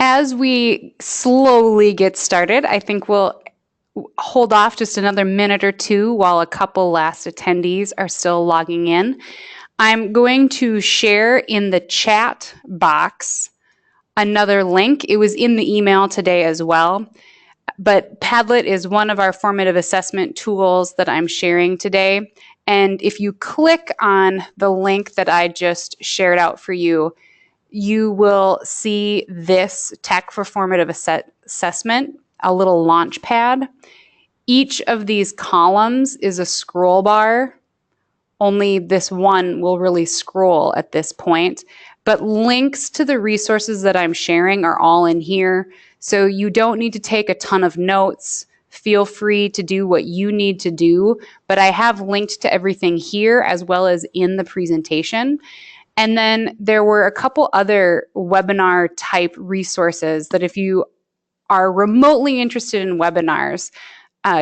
as we slowly get started, I think we'll hold off just another minute or two while a couple last attendees are still logging in. I'm going to share in the chat box another link. It was in the email today as well. But Padlet is one of our formative assessment tools that I'm sharing today. And if you click on the link that I just shared out for you, you will see this Tech for Formative Assessment, a little launch pad. Each of these columns is a scroll bar. Only this one will really scroll at this point. But links to the resources that I'm sharing are all in here. So you don't need to take a ton of notes. Feel free to do what you need to do. But I have linked to everything here as well as in the presentation. And then there were a couple other webinar type resources that if you are remotely interested in webinars,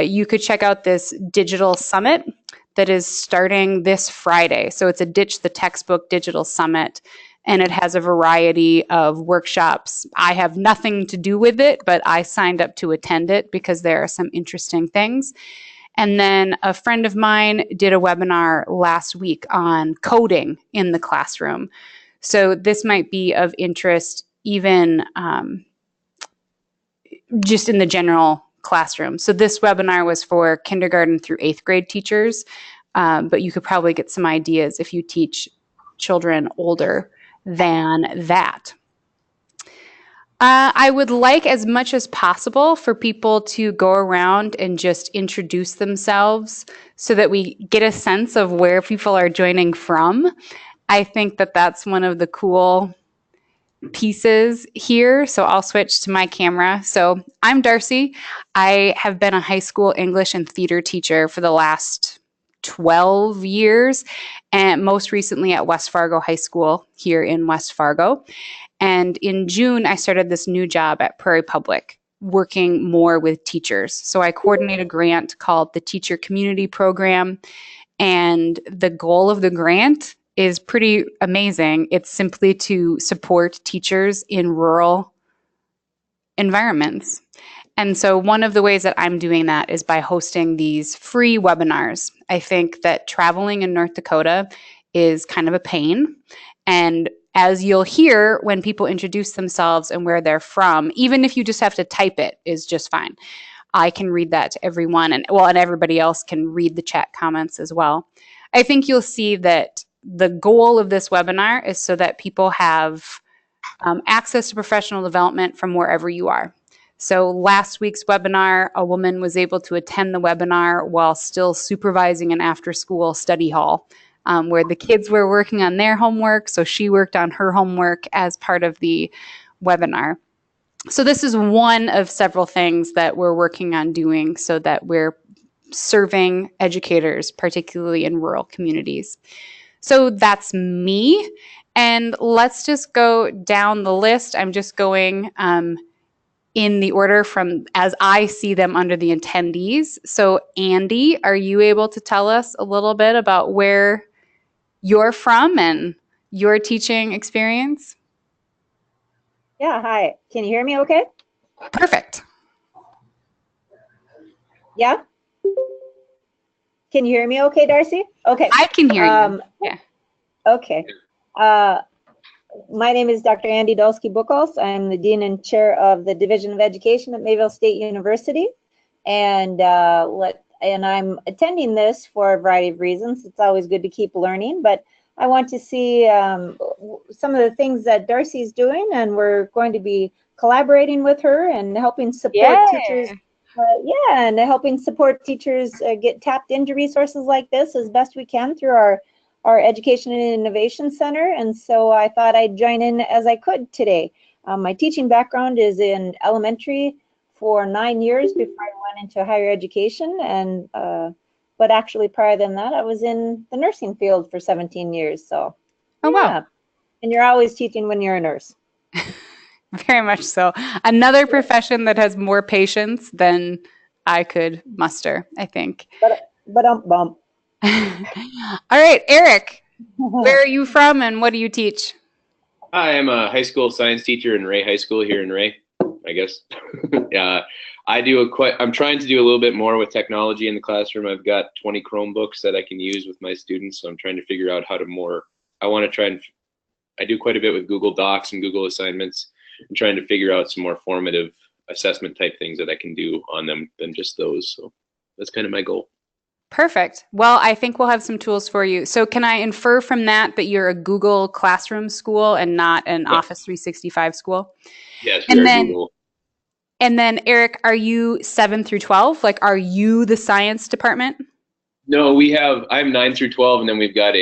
you could check out this digital summit that is starting this Friday. So it's a Ditch the Textbook Digital Summit, and it has a variety of workshops. I have nothing to do with it, but I signed up to attend it because there are some interesting things. And then a friend of mine did a webinar last week on coding in the classroom. So this might be of interest even just in the general classroom. So this webinar was for kindergarten through 8th grade teachers, but you could probably get some ideas if you teach children older than that. I would like as much as possible for people to go around and just introduce themselves so that we get a sense of where people are joining from. I think that that's one of the cool pieces here. So I'll switch to my camera. So I'm Darcy. I have been a high school English and theater teacher for the last 12 years, and most recently at West Fargo High School here in West Fargo. And in June, I started this new job at Prairie Public, working more with teachers. So I coordinate a grant called the Teacher Community Program. And the goal of the grant is pretty amazing. It's simply to support teachers in rural environments. And so one of the ways that I'm doing that is by hosting these free webinars. I think that traveling in North Dakota is kind of a pain. And as you'll hear when people introduce themselves and where they're from, even if you just have to type it, is just fine. I can read that to everyone, and everybody else can read the chat comments as well. I think you'll see that the goal of this webinar is so that people have access to professional development from wherever you are. So last week's webinar, a woman was able to attend the webinar while still supervising an after-school study hall where the kids were working on their homework. So she worked on her homework as part of the webinar. So this is one of several things that we're working on doing so that we're serving educators, particularly in rural communities. So that's me. And let's just go down the list. I'm just going in the order from as I see them under the attendees. So Andy, are you able to tell us a little bit about where you're from and your teaching experience? Yeah, hi. Can you hear me okay? Perfect. Yeah? Can you hear me okay, Darcy? Okay. I can hear you. Yeah. Okay. My name is Dr. Andy Dolsky-Buchholz. I'm the Dean and Chair of the Division of Education at Mayville State University. And I'm attending this for a variety of reasons. It's always good to keep learning, but I want to see some of the things that Darcy's doing, and we're going to be collaborating with her and helping support teachers. And helping support teachers get tapped into resources like this as best we can through our Education and Innovation Center. And so I thought I'd join in as I could today. My teaching background is in elementary for 9 years before I went into higher education. And but actually prior than that, I was in the nursing field for 17 years. So, oh, wow. And you're always teaching when you're a nurse. Very much so. Another profession that has more patience than I could muster, I think. But All right, Eric, where are you from and what do you teach? Hi, I'm a high school science teacher in Ray High School here in Ray, I guess. Yeah, I'm trying to do a little bit more with technology in the classroom. I've got 20 Chromebooks that I can use with my students, so I'm trying to figure out how to more. I want to try and I do quite a bit with Google Docs and Google Assignments. I'm trying to figure out some more formative assessment type things that I can do on them than just those. So that's kind of my goal. Perfect. Well, I think we'll have some tools for you. So can I infer from that that you're a Google Classroom school and not an Yeah. Office 365 school? Yes, we And are then Google. and then Eric, are you 7 through 12? Like, are you the science department? No, I'm 9 through 12, and then we've got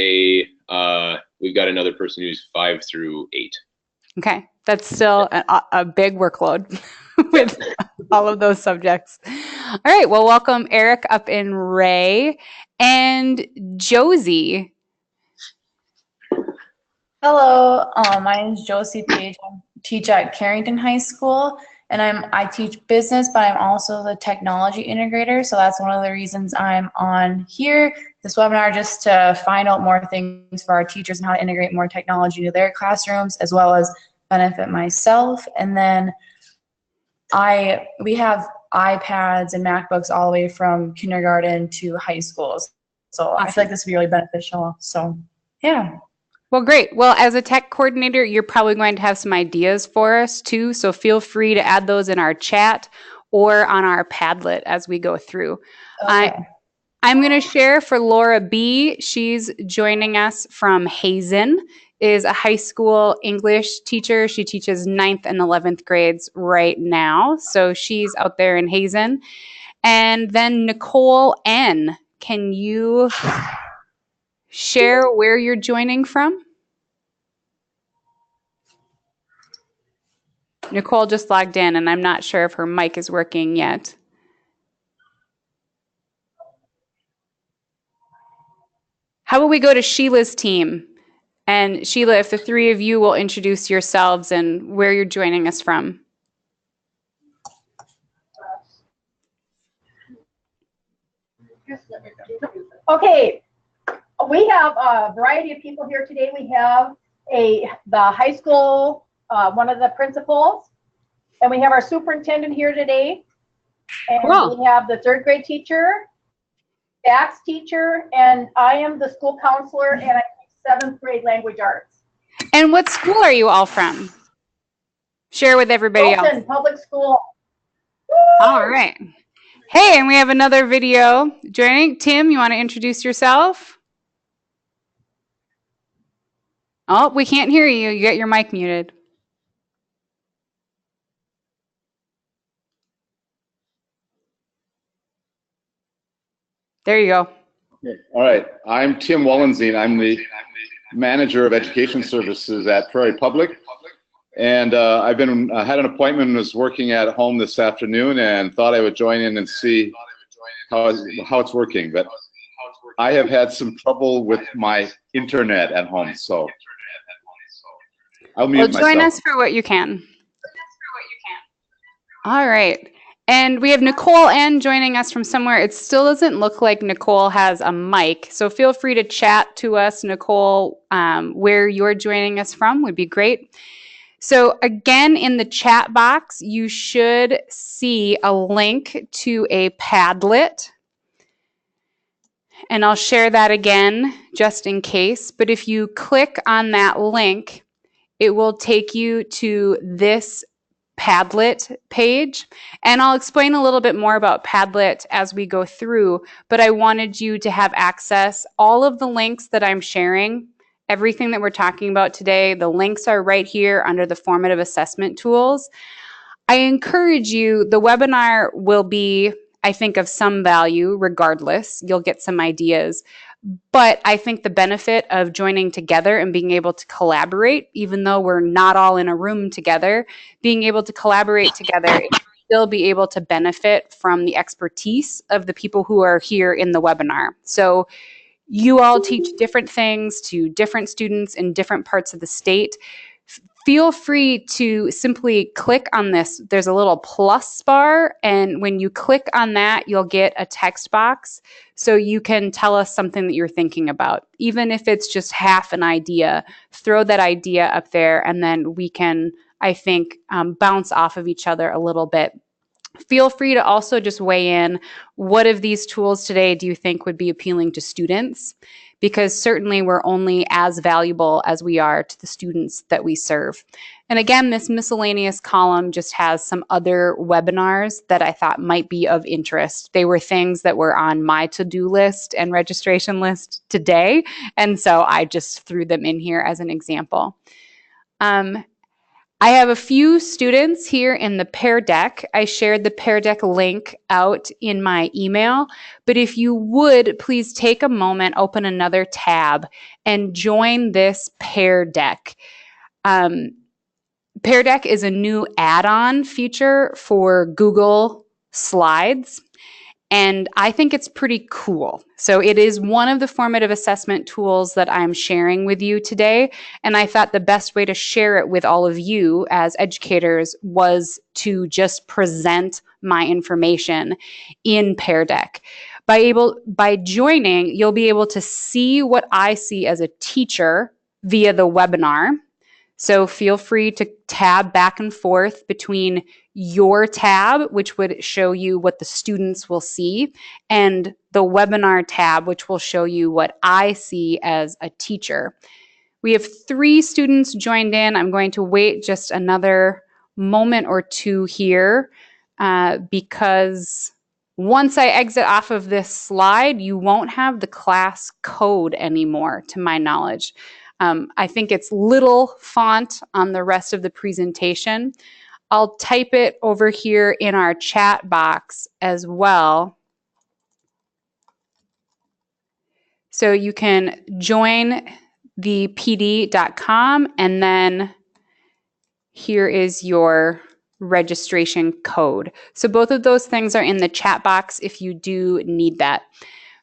another person who's 5 through 8. Okay. That's still a big workload with all of those subjects. All right. Well, welcome Eric up in Ray and Josie. Hello, my name is Josie Page. I teach at Carrington High School, and I teach business, but I'm also the technology integrator. So that's one of the reasons I'm on here, this webinar, just to find out more things for our teachers and how to integrate more technology into their classrooms, as well as benefit myself. And then we have iPads and MacBooks all the way from kindergarten to high schools. So awesome. I feel like this would be really beneficial. So yeah. Well, great. Well, as a tech coordinator, you're probably going to have some ideas for us too. So feel free to add those in our chat or on our Padlet as we go through. Okay. I'm going to share for Laura B. She's joining us from Hazen, is a high school English teacher. She teaches 9th and 11th grades right now. So she's out there in Hazen. And then Nicole N. Can you share where you're joining from? Nicole just logged in, and I'm not sure if her mic is working yet. How about we go to Sheila's team? And Sheila, if the three of you will introduce yourselves and where you're joining us from. Okay, we have a variety of people here today. We have the high school, one of the principals, and we have our superintendent here today. And Cool. We have the 3rd grade teacher, Dax teacher, and I am the school counselor, and I teach 7th grade language arts. And what school are you all from? Share with everybody Fulton else. Public School. All right. Hey, and we have another video joining. Tim, you want to introduce yourself? Oh, we can't hear you. You got your mic muted. There you go. Okay. All right. I'm Tim Wallenzine. I'm the manager of education services at Prairie Public. And I've been had an appointment and was working at home this afternoon and thought I would join in and see how it's working. But I have had some trouble with my internet at home, so I'll mute myself. Join us for what you can. All right. And we have Nicole N joining us from somewhere. It still doesn't look like Nicole has a mic. So feel free to chat to us, Nicole, where you're joining us from would be great. So again, in the chat box, you should see a link to a Padlet. And I'll share that again just in case. But if you click on that link, it will take you to this Padlet page. And I'll explain a little bit more about Padlet as we go through, but I wanted you to have access. All of the links that I'm sharing, everything that we're talking about today, the links are right here under the formative assessment tools. I encourage you, the webinar will be, I think, of some value regardless. You'll get some ideas. But I think the benefit of joining together and being able to collaborate, even though we're not all in a room together, being able to collaborate together, still be able to benefit from the expertise of the people who are here in the webinar. So you all teach different things to different students in different parts of the state. feel free to simply click on this. There's a little plus bar, and when you click on that, you'll get a text box. So you can tell us something that you're thinking about. Even if it's just half an idea, throw that idea up there, and then we can, I think, bounce off of each other a little bit. Feel free to also just weigh in. What of these tools today do you think would be appealing to students? Because certainly we're only as valuable as we are to the students that we serve. And again, this miscellaneous column just has some other webinars that I thought might be of interest. They were things that were on my to-do list and registration list today, and so I just threw them in here as an example. I have a few students here in the Pear Deck. I shared the Pear Deck link out in my email, but if you would, please take a moment, open another tab, and join this Pear Deck. Pear Deck is a new add-on feature for Google Slides, and I think it's pretty cool. So it is one of the formative assessment tools that I'm sharing with you today. And I thought the best way to share it with all of you as educators was to just present my information in Pear Deck. By joining, you'll be able to see what I see as a teacher via the webinar. So feel free to tab back and forth between your tab, which would show you what the students will see, and the webinar tab, which will show you what I see as a teacher. We have 3 students joined in. I'm going to wait just another moment or two here because once I exit off of this slide, you won't have the class code anymore, to my knowledge. I think it's little font on the rest of the presentation. I'll type it over here in our chat box as well. So you can join the pd.com, and then here is your registration code. So both of those things are in the chat box if you do need that.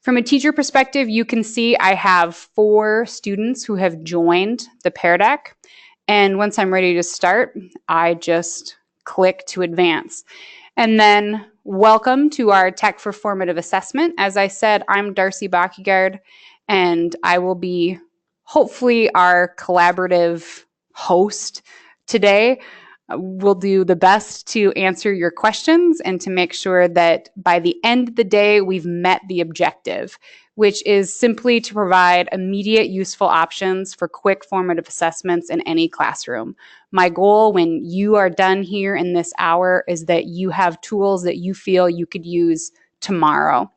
From a teacher perspective, you can see I have 4 students who have joined the Pear Deck. And once I'm ready to start, I just click to advance. And then welcome to our Tech for Formative Assessment. As I said, I'm Darcy Bachigard, and I will be hopefully our collaborative host today. We'll do the best to answer your questions and to make sure that by the end of the day, we've met the objective, which is simply to provide immediate useful options for quick formative assessments in any classroom. My goal when you are done here in this hour is that you have tools that you feel you could use tomorrow.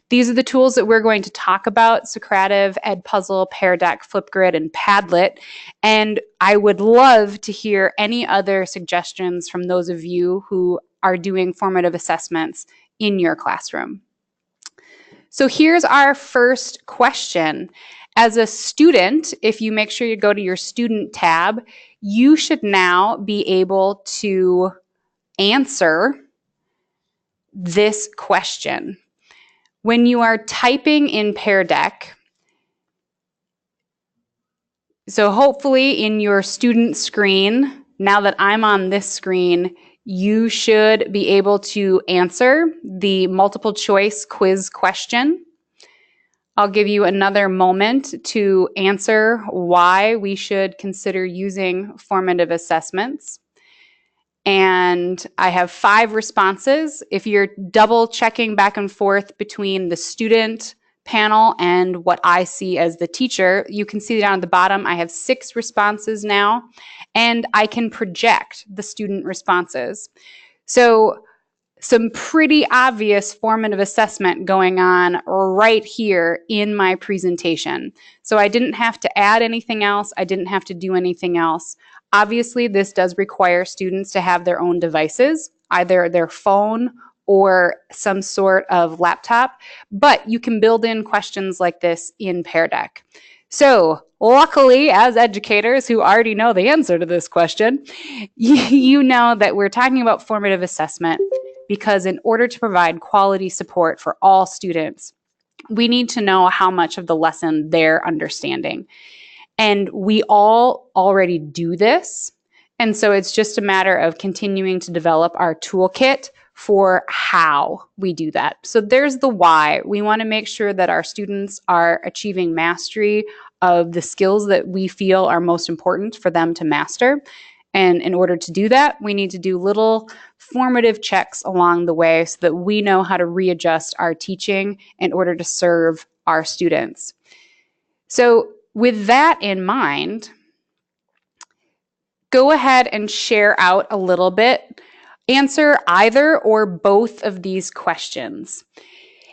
These are the tools that we're going to talk about: Socrative, EdPuzzle, Pear Deck, FlipGrid, and Padlet. And I would love to hear any other suggestions from those of you who are doing formative assessments in your classroom. So here's our first question. As a student, if you make sure you go to your student tab, you should now be able to answer this question. When you are typing in Pear Deck, so hopefully in your student screen, now that I'm on this screen, you should be able to answer the multiple choice quiz question. I'll give you another moment to answer why we should consider using formative assessments. And I have 5 responses. If you're double checking back and forth between the student panel and what I see as the teacher, you can see down at the bottom, I have 6 responses now, and I can project the student responses. So some pretty obvious formative assessment going on right here in my presentation. So I didn't have to add anything else. I didn't have to do anything else. Obviously, this does require students to have their own devices, either their phone or some sort of laptop, but you can build in questions like this in Pear Deck. So luckily, as educators who already know the answer to this question, you know that we're talking about formative assessment because in order to provide quality support for all students, we need to know how much of the lesson they're understanding. And we all already do this. And so it's just a matter of continuing to develop our toolkit for how we do that. So there's the why. We want to make sure that our students are achieving mastery of the skills that we feel are most important for them to master. And in order to do that, we need to do little formative checks along the way so that we know how to readjust our teaching in order to serve our students. So with that in mind, go ahead and share out a little bit. Answer either or both of these questions.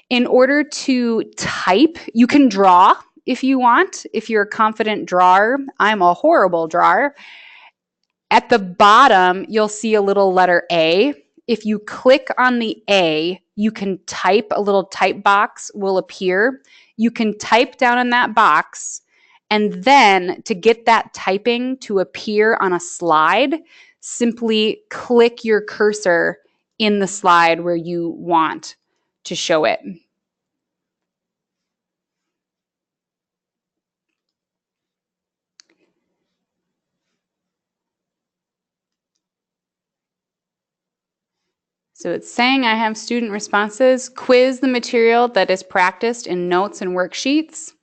In order to type, you can draw if you want. If you're a confident drawer, I'm a horrible drawer. At the bottom, you'll see a little letter A. If you click on the A, you can type. A little type box will appear. You can type down in that box, and then to get that typing to appear on a slide, simply click your cursor in the slide where you want to show it. So it's saying I have student responses. Quiz the material that is practiced in notes and worksheets.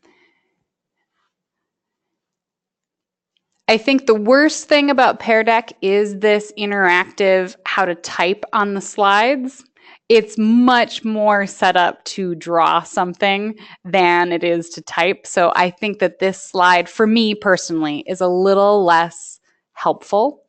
I think the worst thing about Pear Deck is this interactive how to type on the slides. It's much more set up to draw something than it is to type. So I think that this slide, for me personally, is a little less helpful.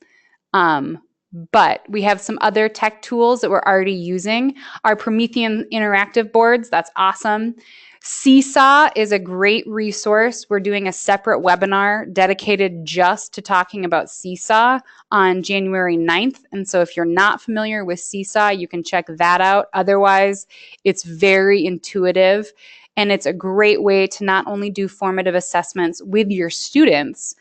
But we have some other tech tools that we're already using. Our Promethean interactive boards, that's awesome. Seesaw is a great resource. We're doing a separate webinar dedicated just to talking about Seesaw on January 9th. And so if you're not familiar with Seesaw, you can check that out. Otherwise, it's very intuitive, and it's a great way to not only do formative assessments with your students,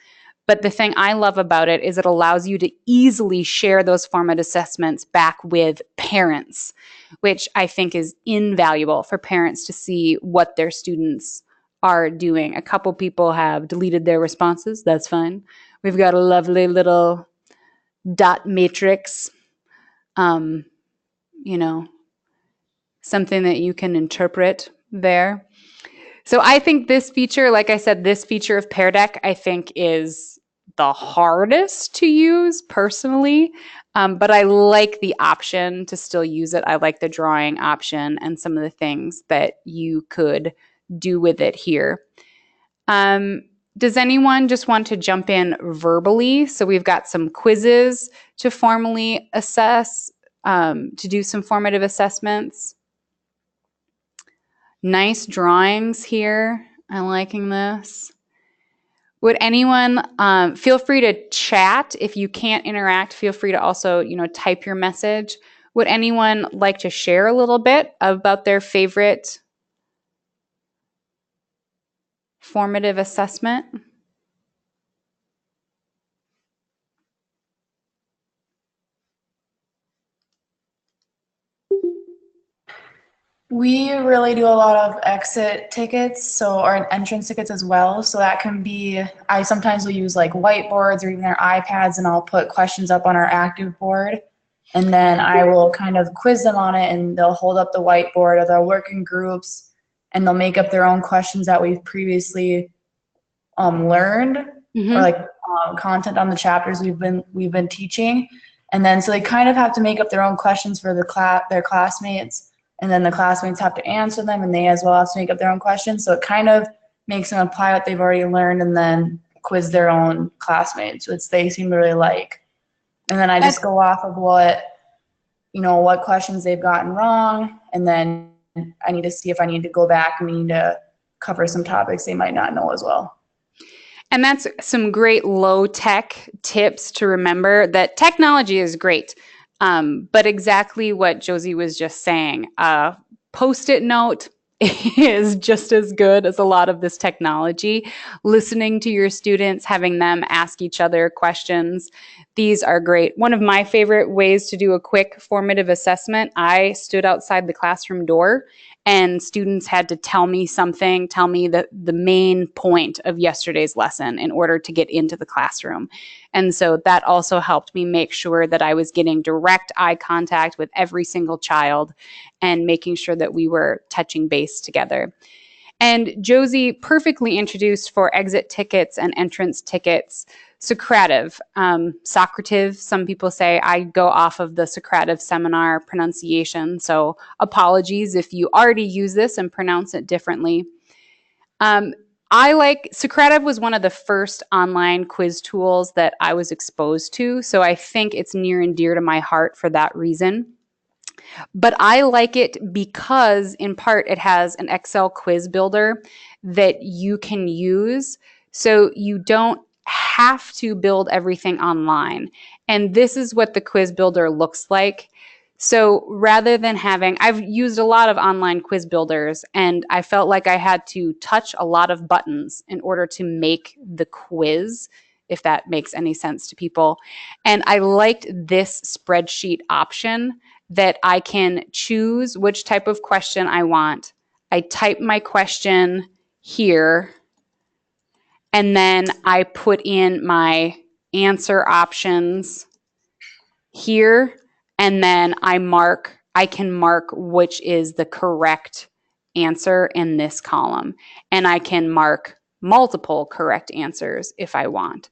but the thing I love about it is it allows you to easily share those formative assessments back with parents, which I think is invaluable for parents to see what their students are doing. A couple people have deleted their responses. That's fine. We've got a lovely little dot matrix, you know, something that you can interpret there. So I think this feature, like I said, this feature of Pear Deck, I think is the hardest to use personally, but I like the option to still use it. I like the drawing option and some of the things that you could do with it here. Does anyone just want to jump in verbally? So we've got some quizzes to formally assess, to do some formative assessments. Nice drawings here. I'm liking this. Would anyone feel free to chat? If you can't interact, feel free to also, type your message. Would anyone like to share a little bit about their favorite formative assessment? We really do a lot of exit tickets, or entrance tickets as well. So that can be, I sometimes will use like whiteboards or even their iPads, and I'll put questions up on our active board. And then I will kind of quiz them on it, and they'll hold up the whiteboard, or they'll work in groups, and they'll make up their own questions that we've previously learned, or like content on the chapters we've been teaching. And then so they kind of have to make up their own questions for their classmates. And then the classmates have to answer them, and they as well have to make up their own questions. So it kind of makes them apply what they've already learned and then quiz their own classmates, which they seem to really like. And then I just go off of what questions they've gotten wrong, and then I need to see if I need to go back and we need to cover some topics they might not know as well. And that's some great low-tech tips to remember, that technology is great. But exactly what Josie was just saying, Post-it note is just as good as a lot of this technology. Listening to your students, having them ask each other questions, these are great. One of my favorite ways to do a quick formative assessment, I stood outside the classroom door and students had to tell me something, tell me the main point of yesterday's lesson in order to get into the classroom. And so that also helped me make sure that I was getting direct eye contact with every single child and making sure that we were touching base together. And Josie perfectly introduced for exit tickets and entrance tickets Socrative, Socrative. Some people say I go off of the Socrative seminar pronunciation, so apologies if you already use this and pronounce it differently. I like Socrative was one of the first online quiz tools that I was exposed to, so I think it's near and dear to my heart for that reason. But I like it because, in part, it has an Excel quiz builder that you can use, so you don't have to build everything online. And this is what the quiz builder looks like. So rather than I've used a lot of online quiz builders, and I felt like I had to touch a lot of buttons in order to make the quiz, if that makes any sense to people. And I liked this spreadsheet option that I can choose which type of question I want. I type my question here, and then I put in my answer options here, and then I can mark which is the correct answer in this column. And I can mark multiple correct answers if I want.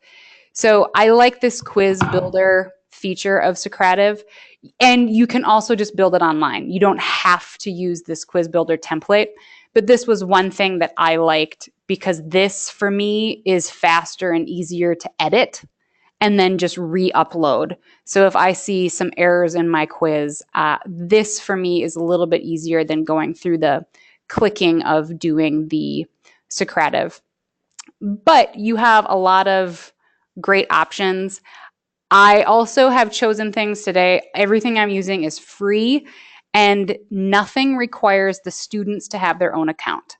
So I like this quiz builder feature of Socrative. And you can also just build it online. You don't have to use this quiz builder template. But this was one thing that I liked because this, for me, is faster and easier to edit and then just re-upload. So if I see some errors in my quiz, this for me is a little bit easier than going through the clicking of doing the Socrative. But you have a lot of great options. I also have chosen things today. Everything I'm using is free, and nothing requires the students to have their own account.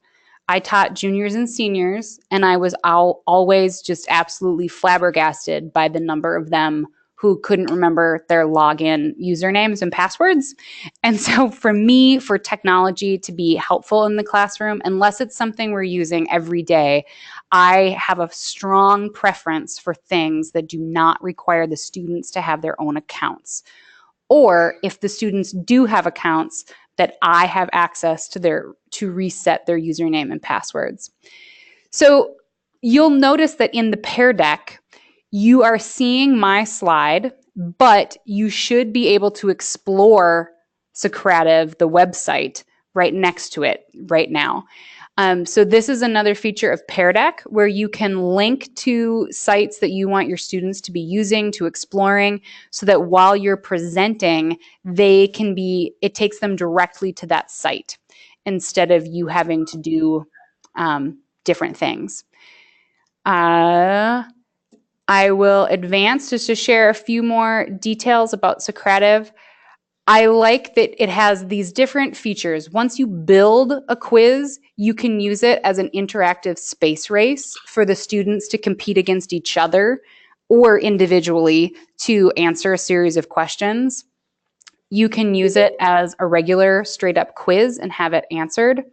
I taught juniors and seniors, and I was always just absolutely flabbergasted by the number of them who couldn't remember their login usernames and passwords. And so for me, for technology to be helpful in the classroom, unless it's something we're using every day, I have a strong preference for things that do not require the students to have their own accounts. Or if the students do have accounts, that I have access to reset their username and passwords. So you'll notice that in the Pear Deck, you are seeing my slide, but you should be able to explore Socrative, the website, right next to it right now. So this is another feature of Pear Deck where you can link to sites that you want your students to be using, to exploring, so that while you're presenting, it takes them directly to that site instead of you having to do different things. I will advance just to share a few more details about Socrative. I like that it has these different features. Once you build a quiz, you can use it as an interactive space race for the students to compete against each other or individually to answer a series of questions. You can use it as a regular straight up quiz and have it answered.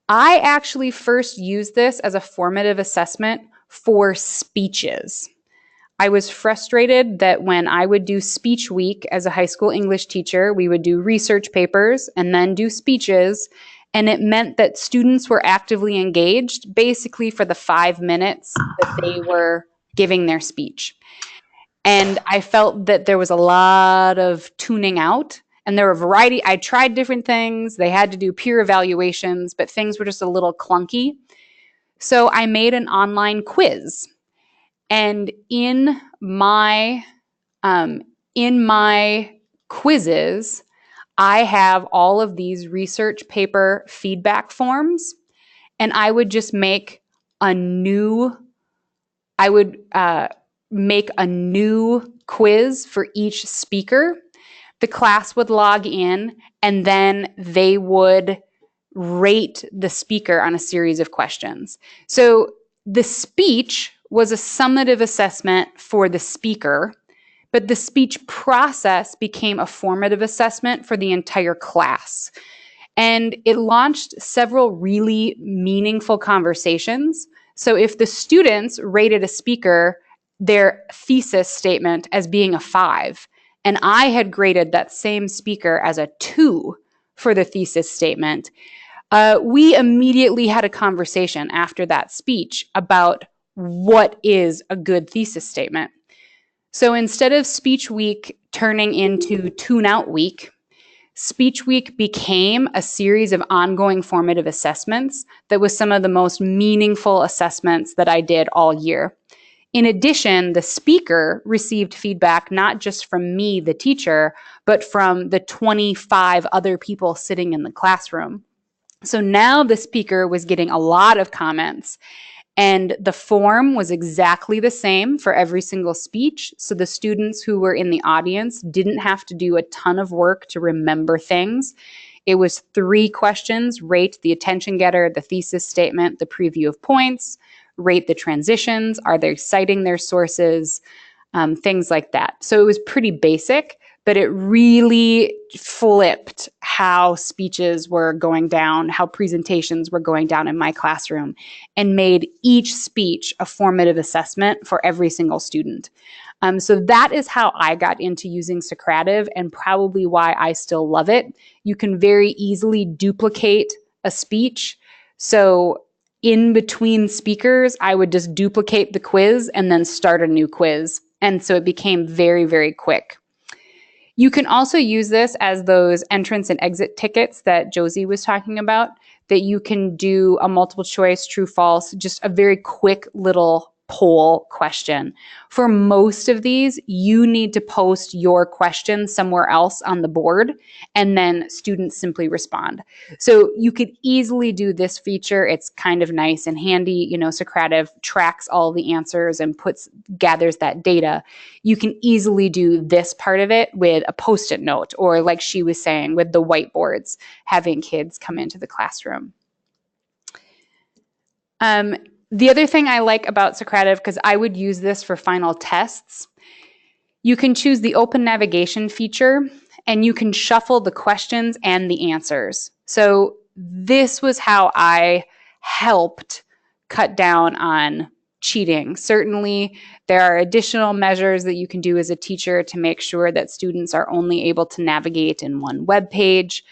I actually first used this as a formative assessment for speeches. I was frustrated that when I would do speech week as a high school English teacher, we would do research papers and then do speeches. And it meant that students were actively engaged basically for the 5 minutes that they were giving their speech. And I felt that there was a lot of tuning out. And there were a variety. I tried different things. They had to do peer evaluations, but things were just a little clunky. So I made an online quiz. And in my quizzes, I have all of these research paper feedback forms, and I would just make a new quiz for each speaker. The class would log in, and then they would rate the speaker on a series of questions. So the speech was a summative assessment for the speaker, but the speech process became a formative assessment for the entire class. And it launched several really meaningful conversations. So if the students rated a speaker their thesis statement as being a 5, and I had graded that same speaker as a 2 for the thesis statement, we immediately had a conversation after that speech about what is a good thesis statement. So instead of Speech Week turning into Tune Out Week, Speech Week became a series of ongoing formative assessments that was some of the most meaningful assessments that I did all year. In addition, the speaker received feedback not just from me, the teacher, but from the 25 other people sitting in the classroom. So now the speaker was getting a lot of comments, and the form was exactly the same for every single speech. So the students who were in the audience didn't have to do a ton of work to remember things. It was 3 questions: rate the attention getter, the thesis statement, the preview of points, rate the transitions, are they citing their sources, things like that. So it was pretty basic, but it really flipped how speeches were going down, how presentations were going down in my classroom, and made each speech a formative assessment for every single student. So that is how I got into using Socrative, and probably why I still love it. You can very easily duplicate a speech. So in between speakers, I would just duplicate the quiz and then start a new quiz. And so it became very, very quick. You can also use this as those entrance and exit tickets that Josie was talking about, that you can do a multiple choice, true, false, just a very quick little poll question. For most of these, you need to post your question somewhere else on the board, and then students simply respond. So you could easily do this feature. It's kind of nice and handy. You know, Socrative tracks all the answers and gathers that data. You can easily do this part of it with a Post-it note, or like she was saying, with the whiteboards, having kids come into the classroom. The other thing I like about Socrative, because I would use this for final tests, you can choose the open navigation feature, and you can shuffle the questions and the answers. So this was how I helped cut down on cheating. Certainly, there are additional measures that you can do as a teacher to make sure that students are only able to navigate in one web page.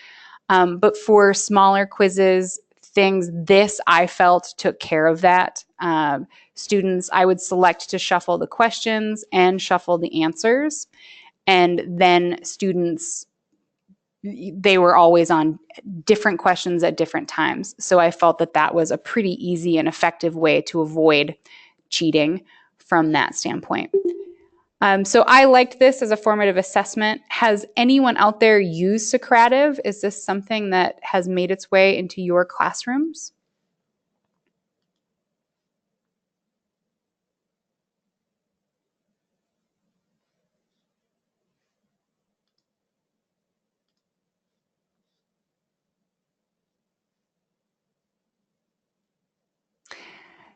But for smaller quizzes, this I felt took care of that. Students, I would select to shuffle the questions and shuffle the answers. And then students, they were always on different questions at different times. So I felt that that was a pretty easy and effective way to avoid cheating from that standpoint. So I liked this as a formative assessment. Has anyone out there used Socrative? Is this something that has made its way into your classrooms?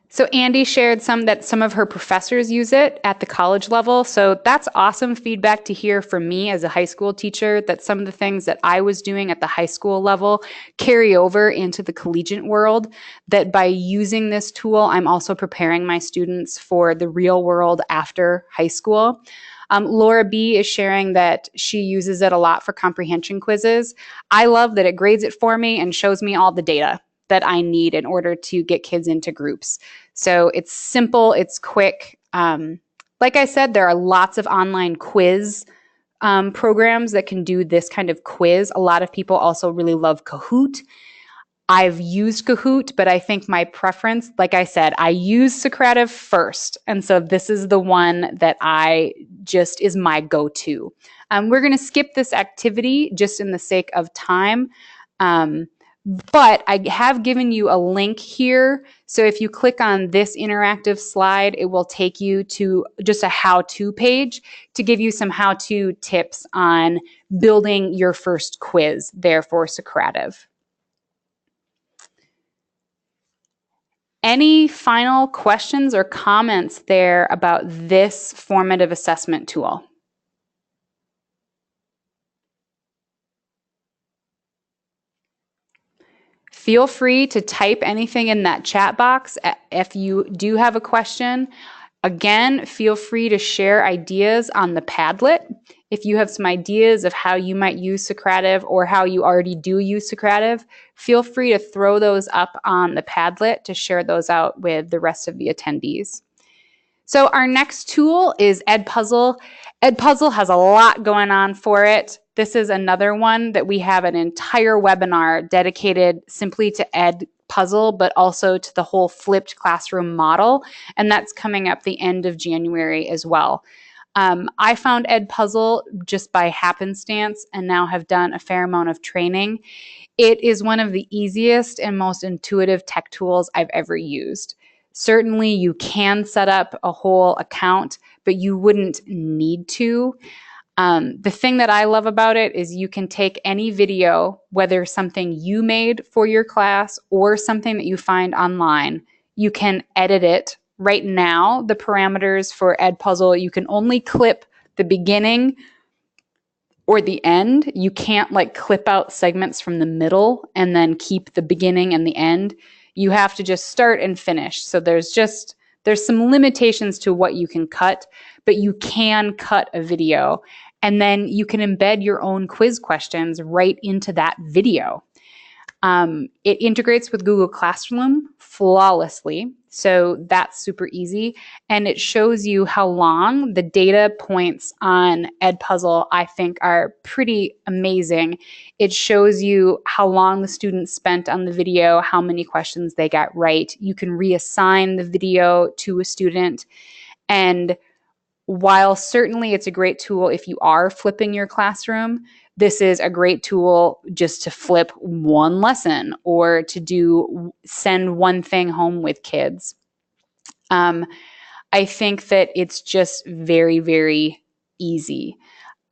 So Andy shared some of her professors use it at the college level. So that's awesome feedback to hear from me as a high school teacher, that some of the things that I was doing at the high school level carry over into the collegiate world, that by using this tool, I'm also preparing my students for the real world after high school. Laura B is sharing that she uses it a lot for comprehension quizzes. I love that it grades it for me and shows me all the data that I need in order to get kids into groups. So it's simple, it's quick. Like I said, there are lots of online quiz programs that can do this kind of quiz. A lot of people also really love Kahoot. I've used Kahoot, but I think my preference, like I said, I use Socrative first. And so this is the one that is my go-to. We're going to skip this activity just in the sake of time. But I have given you a link here. So if you click on this interactive slide, it will take you to just a how-to page to give you some how-to tips on building your first quiz there for Socrative. Any final questions or comments there about this formative assessment tool? Feel free to type anything in that chat box if you do have a question. Again, feel free to share ideas on the Padlet. If you have some ideas of how you might use Socrative or how you already do use Socrative, feel free to throw those up on the Padlet to share those out with the rest of the attendees. So our next tool is EdPuzzle. EdPuzzle has a lot going on for it. This is another one that we have an entire webinar dedicated simply to EdPuzzle, but also to the whole flipped classroom model. And that's coming up the end of January as well. I found EdPuzzle just by happenstance and now have done a fair amount of training. It is one of the easiest and most intuitive tech tools I've ever used. Certainly, you can set up a whole account, but you wouldn't need to. The thing that I love about it is you can take any video, whether something you made for your class or something that you find online, you can edit it. Right now, the parameters for EdPuzzle, you can only clip the beginning or the end. You can't like clip out segments from the middle and then keep the beginning and the end. You have to just start and finish. So there's some limitations to what you can cut, but you can cut a video. And then you can embed your own quiz questions right into that video. It integrates with Google Classroom flawlessly. So that's super easy. And it shows you how long the data points on EdPuzzle, I think, are pretty amazing. It shows you how long the students spent on the video, how many questions they got right. You can reassign the video to a student. And while certainly it's a great tool if you are flipping your classroom, this is a great tool just to flip one lesson or to send one thing home with kids. I think that it's just very, very easy.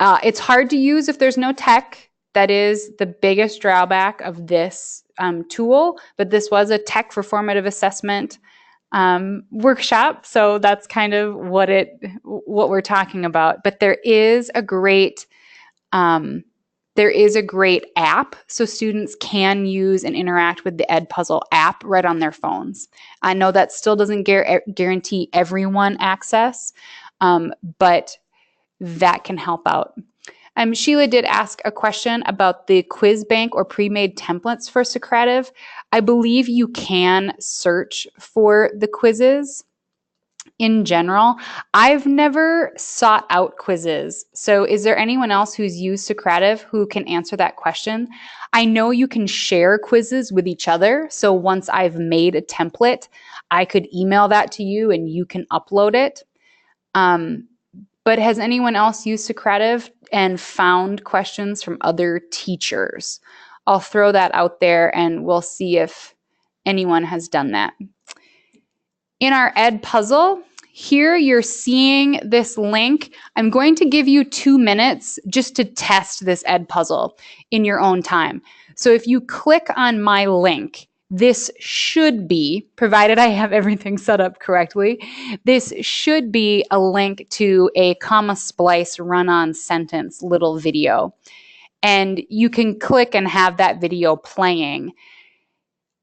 It's hard to use if there's no tech. That is the biggest drawback of this tool, but this was a tech for formative assessment workshop, so that's kind of what we're talking about. But there is a great app, so students can use and interact with the EdPuzzle app right on their phones. I know that still doesn't guarantee everyone access, but that can help out. Sheila did ask a question about the quiz bank or pre-made templates for Socrative. I believe you can search for the quizzes in general. I've never sought out quizzes. So is there anyone else who's used Socrative who can answer that question? I know you can share quizzes with each other. So once I've made a template, I could email that to you and you can upload it. But has anyone else used Socrative and found questions from other teachers? I'll throw that out there and we'll see if anyone has done that. In our EdPuzzle, here you're seeing this link. I'm going to give you 2 minutes just to test this EdPuzzle in your own time. So if you click on my link, this should be, provided I have everything set up correctly, this should be a link to a comma splice run-on sentence little video. And you can click and have that video playing.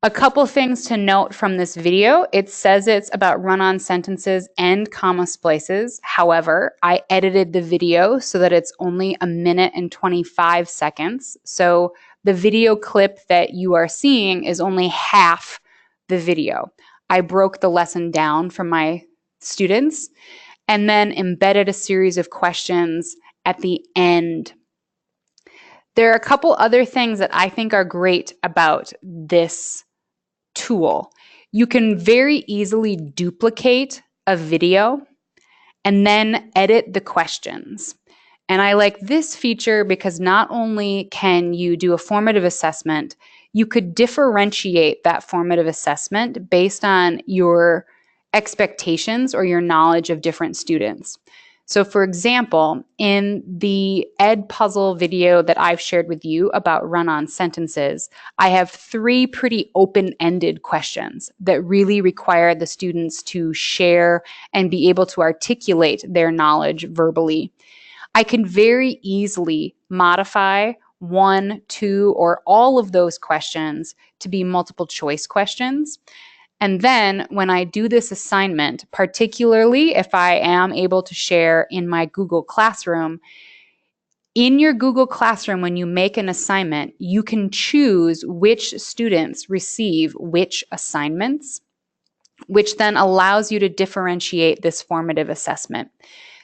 A couple things to note from this video. It says it's about run-on sentences and comma splices. However, I edited the video so that it's only 1 minute and 25 seconds. So the video clip that you are seeing is only half the video. I broke the lesson down for my students and then embedded a series of questions at the end. There are a couple other things that I think are great about this tool. You can very easily duplicate a video and then edit the questions. And I like this feature because not only can you do a formative assessment, you could differentiate that formative assessment based on your expectations or your knowledge of different students. So for example, in the EdPuzzle video that I've shared with you about run-on sentences, I have 3 pretty open-ended questions that really require the students to share and be able to articulate their knowledge verbally. I can very easily modify one, two, or all of those questions to be multiple choice questions. And then when I do this assignment, particularly if I am able to share in my Google Classroom, in your Google Classroom, when you make an assignment, you can choose which students receive which assignments, which then allows you to differentiate this formative assessment.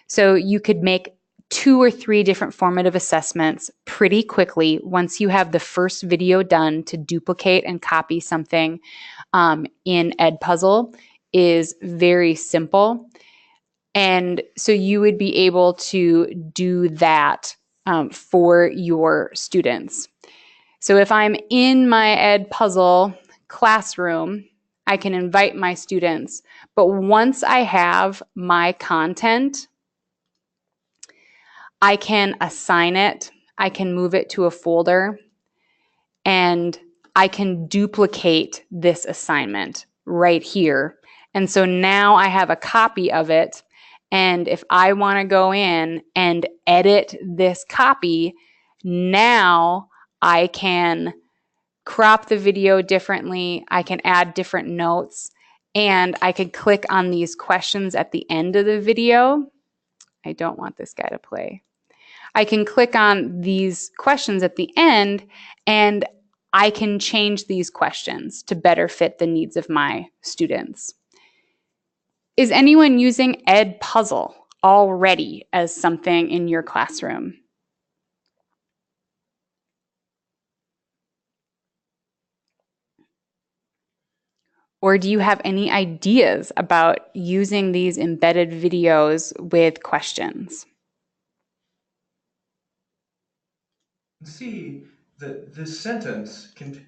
So you could make 2 or 3 different formative assessments pretty quickly once you have the first video done. To duplicate and copy something in EdPuzzle is very simple. And so you would be able to do that for your students. So if I'm in my EdPuzzle classroom, I can invite my students. But once I have my content, I can assign it, I can move it to a folder, and I can duplicate this assignment right here. And so now I have a copy of it. And if I want to go in and edit this copy, now I can crop the video differently. I can add different notes, and I could click on these questions at the end of the video. I don't want this guy to play. I can click on these questions at the end, and I can change these questions to better fit the needs of my students. Is anyone using EdPuzzle already as something in your classroom? Or do you have any ideas about using these embedded videos with questions? See, this sentence can.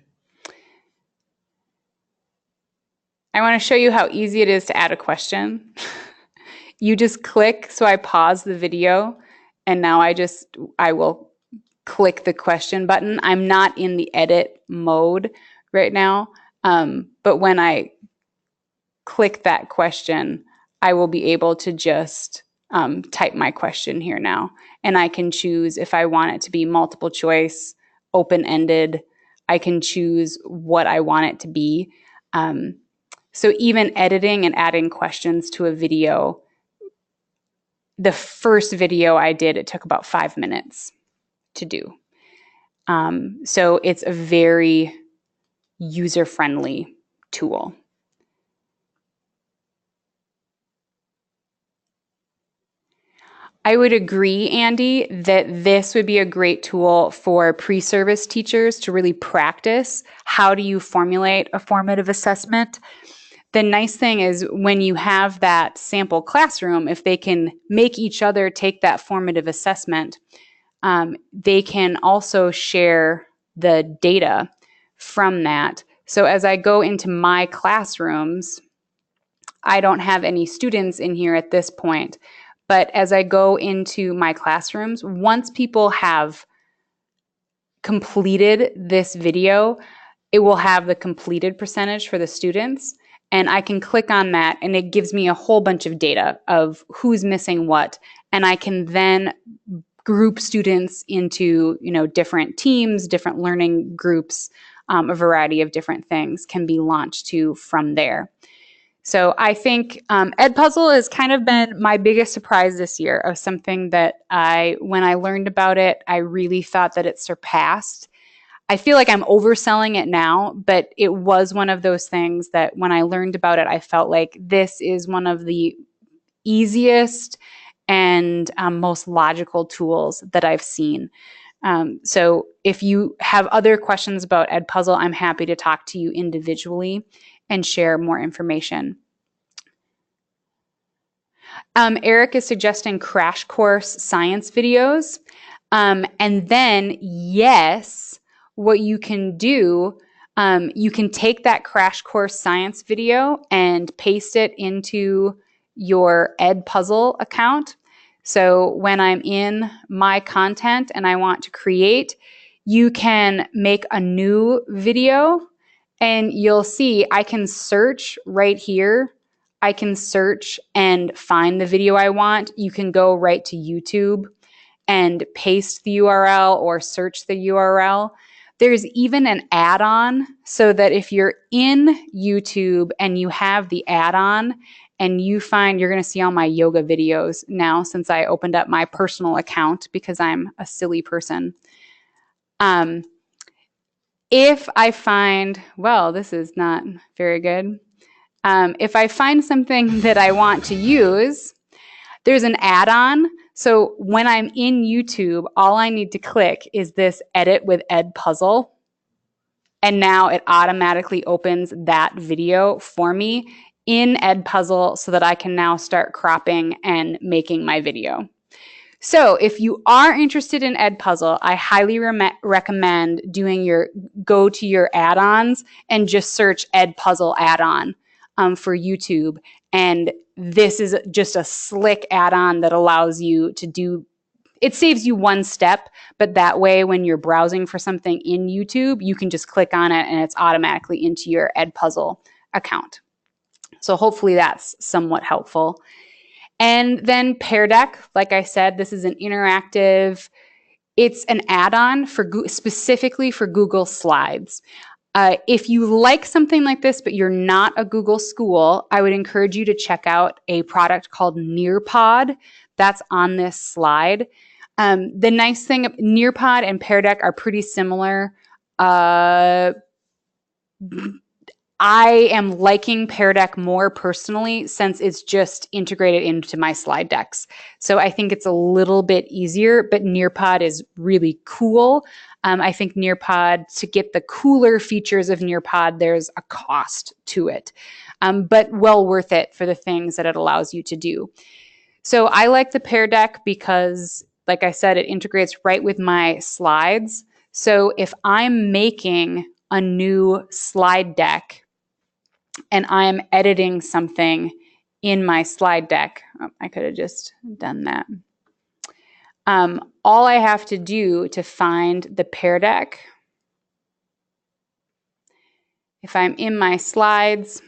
I want to show you how easy it is to add a question. You just click, so I pause the video, and now I will click the question button. I'm not in the edit mode right now, but when I click that question, I will be able to just type my question here now. And I can choose if I want it to be multiple choice, open-ended. I can choose what I want it to be. So even editing and adding questions to a video, the first video I did, it took about 5 minutes to do. So it's a very user-friendly tool. I would agree, Andy, that this would be a great tool for pre-service teachers to really practice how do you formulate a formative assessment. The nice thing is when you have that sample classroom, if they can make each other take that formative assessment, they can also share the data from that. So as I go into my classrooms, I don't have any students in here at this point. But as I go into my classrooms, once people have completed this video, it will have the completed percentage for the students. And I can click on that, and it gives me a whole bunch of data of who's missing what. And I can then group students into, different teams, different learning groups, a variety of different things can be launched to from there. So I think EdPuzzle has kind of been my biggest surprise this year of something that when I learned about it, I really thought that it surpassed. I feel like I'm overselling it now, but it was one of those things that when I learned about it, I felt like this is one of the easiest and most logical tools that I've seen. So if you have other questions about EdPuzzle, I'm happy to talk to you individually and share more information. Eric is suggesting crash course science videos. And then, yes, what you can do, you can take that crash course science video and paste it into your EdPuzzle account. So when I'm in my content and I want to create, you can make a new video. And you'll see I can search right here. I can search and find the video I want. You can go right to YouTube and paste the URL or search the URL. There's even an add-on so that if you're in YouTube and you have the add-on and you find you're going to see all my yoga videos now since I opened up my personal account because I'm a silly person. If I find, well, this is not very good. If I find something that I want to use, there's an add-on. So when I'm in YouTube, all I need to click is this edit with EdPuzzle. And now it automatically opens that video for me in EdPuzzle so that I can now start cropping and making my video. So if you are interested in EdPuzzle, I highly recommend go to your add-ons and just search EdPuzzle add-on for YouTube. And this is just a slick add-on that allows you to do, it saves you one step, but that way when you're browsing for something in YouTube, you can just click on it and it's automatically into your EdPuzzle account. So hopefully that's somewhat helpful. And then Pear Deck, like I said, this is an interactive, it's an add-on specifically for Google Slides. If you like something like this, but you're not a Google school, I would encourage you to check out a product called Nearpod that's on this slide. The nice thing, Nearpod and Pear Deck are pretty similar. I am liking Pear Deck more personally since it's just integrated into my slide decks. So I think it's a little bit easier, but Nearpod is really cool. I think Nearpod, to get the cooler features of Nearpod, there's a cost to it, but well worth it for the things that it allows you to do. So I like the Pear Deck because, like I said, it integrates right with my slides. So if I'm making a new slide deck and I'm editing something in my slide deck, I could have just done that. All I have to do to find the Pear Deck, if I'm in my slides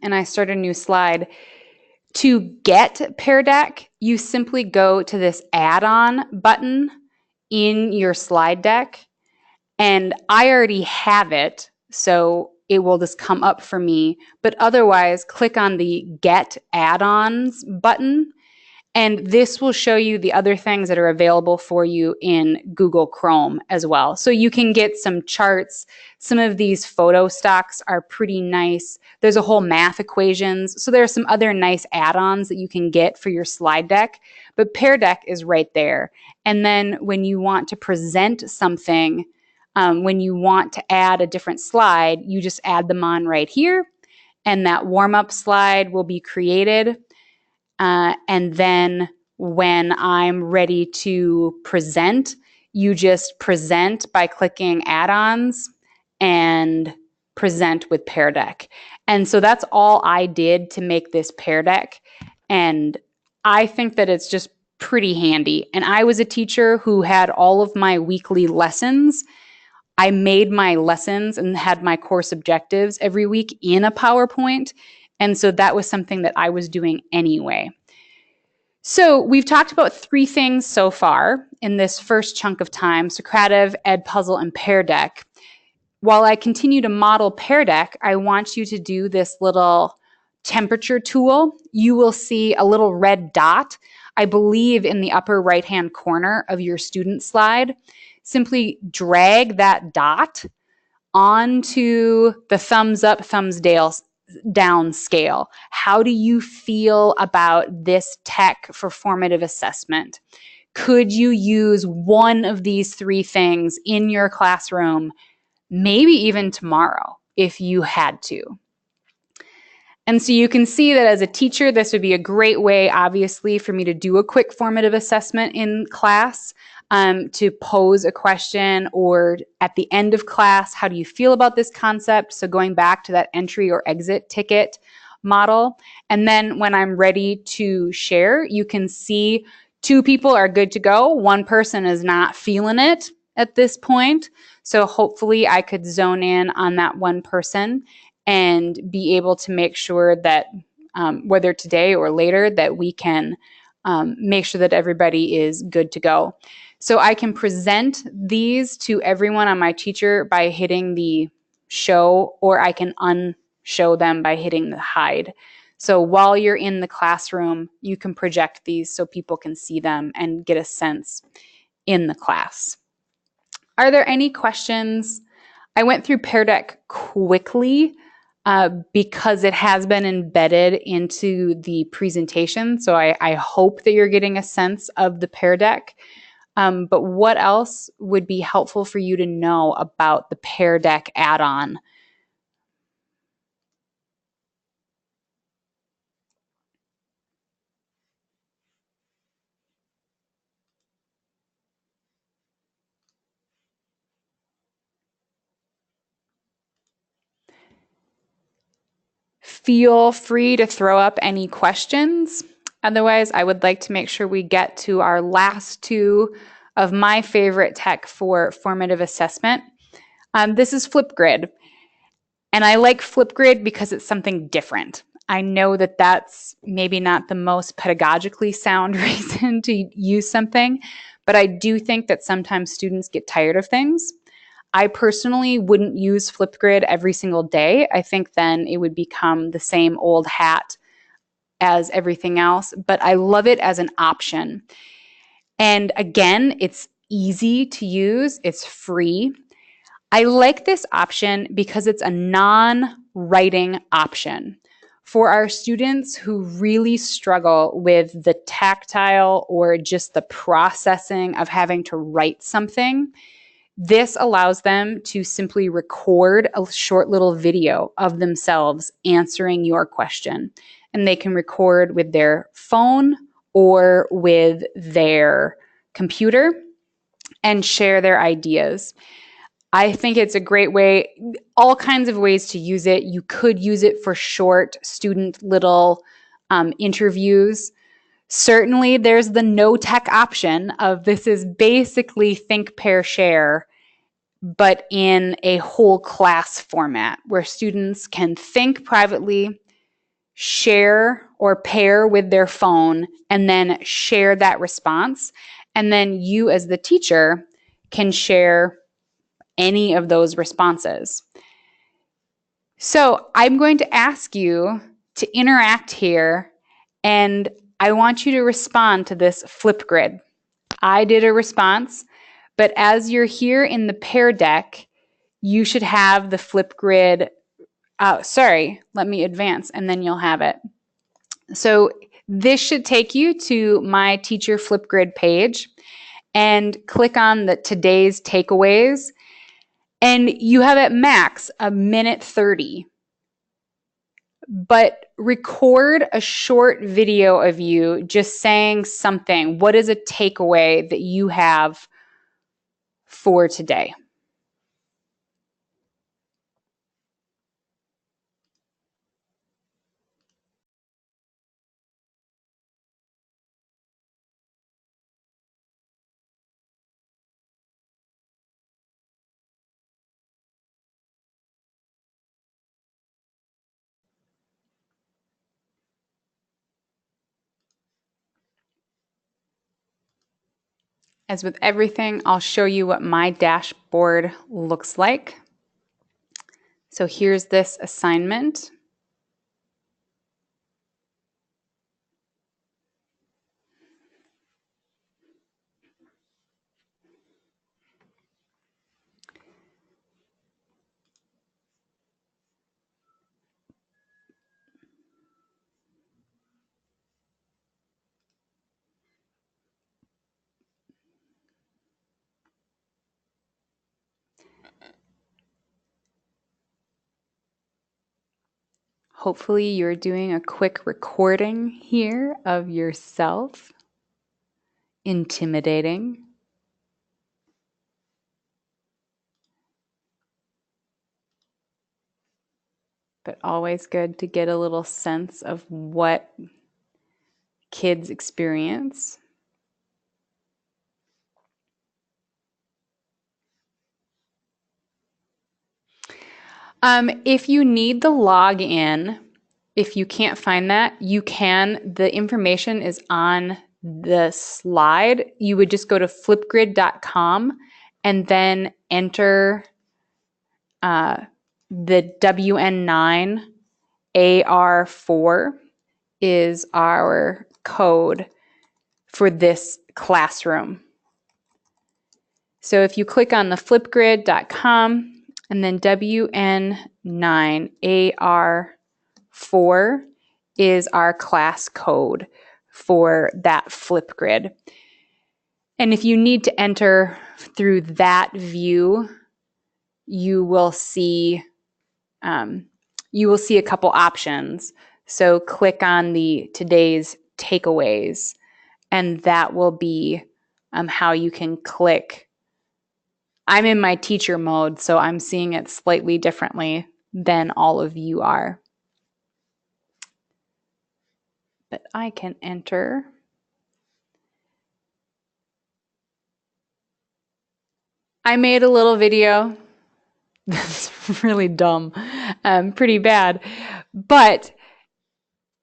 and I start a new slide, to get Pear Deck, you simply go to this add-on button in your slide deck, and I already have it, so it will just come up for me. But otherwise, click on the Get Add-ons button, and this will show you the other things that are available for you in Google Chrome as well. So you can get some charts. Some of these photo stocks are pretty nice. There's a whole math equations. So there are some other nice add-ons that you can get for your slide deck, but Pear Deck is right there. And then when you want to present something, when you want to add a different slide, you just add them on right here, and that warm-up slide will be created. And then when I'm ready to present, you just present by clicking add-ons and present with Pear Deck. And so that's all I did to make this Pear Deck. And I think that it's just pretty handy. And I was a teacher who had all of my weekly lessons. I made my lessons and had my course objectives every week in a PowerPoint. And so that was something that I was doing anyway. So we've talked about 3 things so far in this first chunk of time: Socrative, EdPuzzle, and Pear Deck. While I continue to model Pear Deck, I want you to do this little temperature tool. You will see a little red dot, I believe, in the upper right-hand corner of your student slide. Simply drag that dot onto the thumbs up, thumbs down scale. How do you feel about this tech for formative assessment? Could you use one of these 3 things in your classroom, maybe even tomorrow if you had to? And so you can see that as a teacher, this would be a great way, obviously, for me to do a quick formative assessment in class, to pose a question, or at the end of class, how do you feel about this concept? So going back to that entry or exit ticket model. And then when I'm ready to share, you can see 2 people are good to go. 1 person is not feeling it at this point. So hopefully I could zone in on that 1 person and be able to make sure that whether today or later that we can make sure that everybody is good to go. So I can present these to everyone on my teacher by hitting the show, or I can unshow them by hitting the hide. So while you're in the classroom, you can project these so people can see them and get a sense in the class. Are there any questions? I went through Pear Deck quickly because it has been embedded into the presentation. So I hope that you're getting a sense of the Pear Deck. But what else would be helpful for you to know about the Pear Deck add-on? Feel free to throw up any questions. Otherwise, I would like to make sure we get to our last two of my favorite tech for formative assessment. This is FlipGrid. And I like FlipGrid because it's something different. I know that that's maybe not the most pedagogically sound reason to use something, but I do think that sometimes students get tired of things. I personally wouldn't use FlipGrid every single day. I think then it would become the same old hat as everything else, but I love it as an option. And again, it's easy to use, it's free. I like this option because it's a non-writing option. For our students who really struggle with the tactile or just the processing of having to write something, this allows them to simply record a short little video of themselves answering your question. And they can record with their phone or with their computer and share their ideas. I think it's a great way, all kinds of ways to use it. You could use it for short student little interviews. Certainly, there's the no tech option of this is basically think, pair, share, but in a whole class format where students can think privately, share or pair with their phone, and then share that response. And then you as the teacher can share any of those responses. So I'm going to ask you to interact here, and I want you to respond to this FlipGrid. I did a response, but as you're here in the Pear Deck, you should have the FlipGrid. Sorry, let me advance, and then you'll have it. So this should take you to my teacher FlipGrid page, and click on the today's takeaways. And you have at max a minute 30. But record a short video of you just saying something. What is a takeaway that you have for today? As with everything, I'll show you what my dashboard looks like. So here's this assignment. Hopefully you're doing a quick recording here of yourself. Intimidating. But always good to get a little sense of what kids experience. If you need the login, if you can't find that, you can. The information is on the slide, you would just go to flipgrid.com and then enter the WN9 AR4 is our code for this classroom. So if you click on the flipgrid.com and then WN9AR4 is our class code for that Flipgrid. And if you need to enter through that view, you will see a couple options. So click on the today's takeaways, and that will be how you can click. I'm in my teacher mode, so I'm seeing it slightly differently than all of you are. But I can enter. I made a little video. That's really dumb, pretty bad. But